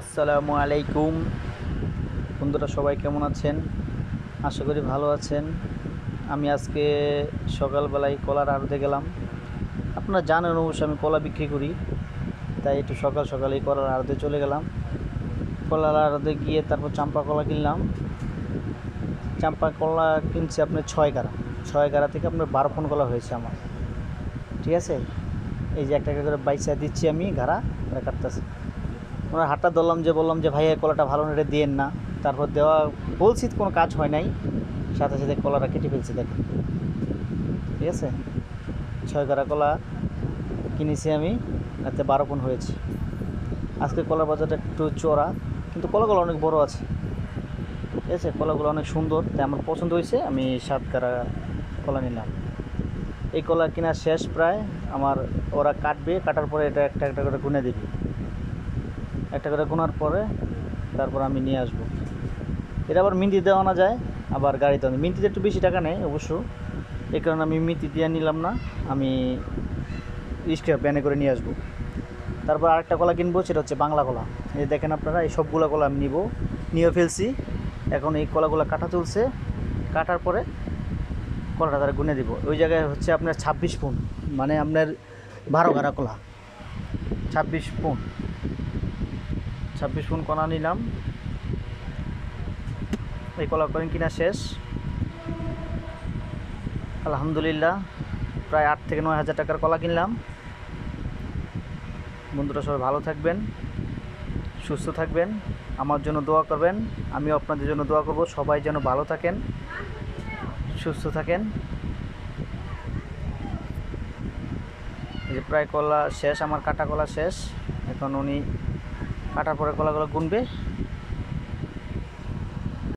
আসসালামু আলাইকুম বন্ধুরা, সবাই কেমন আছেন? আশা করি ভালো আছেন। আমি আজকে সকালবেলায় কলার আড়তে গেলাম। আপনারা জানেন অবশ্য আমি কলা বিক্রি করি, তাই একটু সকাল সকালেই কলার আড়তে চলে গেলাম। কলার আড়তে গিয়ে তারপর চাম্পা কলা কিনলাম। চাম্পা কলা কিনছি আপনার 6 গাড়া থেকে আপনার 12 ফোন কলা হয়েছে আমার। ঠিক আছে, এই যে একটা করে বাইসা দিচ্ছি আমি, গাড়া কাটতেছে। ওনার হাতটা ধরলাম, বললাম যে ভাই এই কলাটা ভালো নেটে দিয়েন না। তারপর দেওয়া বলছি, কোনো কাজ হয় নাই, সাথে সাথে কলাটা কেটে ফেলছি দেখেন। ঠিক আছে, 6 গাড়া কলা কিনেছি আমি, এতে 12 ফোন হয়েছে। আজকে কলার বাজারটা একটু চড়া, কিন্তু কলাগুলো অনেক বড় আছে। ঠিক আছে, কলাগুলো অনেক সুন্দর, তাই আমার পছন্দ হয়েছে। আমি 7 গাড়া কলা নিলাম। এই কলা কেনা শেষ প্রায় আমার। ওরা কাটার পরে এটা একটা একটা করে গুনে দিবি। একটা করে গোনার পরে তারপর আমি নিয়ে আসবো। এটা আবার মিন্তি দেওয়া না যায়, আবার গাড়িতে মিন্তিতে একটু বেশি টাকা নেয় অবশ্য। এই কারণে আমি মিন্তি দিয়ে নিলাম না, আমি রিক্সা ভ্যানে করে নিয়ে আসবো। তারপর আরেকটা কলা কিনবো, সেটা হচ্ছে বাংলা কলা। এই দেখেন আপনারা, এই সবগুলো কলা আমি নিয়ে ফেলছি। এখন এই কলাগুলো কাটা চলছে, কাটার পরে কলাটা তারা গুনে দিব। ওই জায়গায় হচ্ছে আপনার 26 ফোন, মানে আপনার 12 গাড়া কলা। 26 ফোন, 26 ফোন কলা নিলাম। এই কলা করেন কিনা শেষ আলহামদুলিল্লাহ। প্রায় 8 থেকে 9 হাজার টাকার কলা কিনলাম। বন্ধুরা সবাই ভালো থাকবেন, সুস্থ থাকবেন, আমার জন্য দোয়া করবেন। আমিও আপনাদের জন্য দোয়া করব, সবাই যেন ভালো থাকেন, সুস্থ থাকেন। এই যে প্রায় কলা শেষ, আমার কাটা কলা শেষ। এখন উনি কাটার পরে কলাগুলো গুনবে,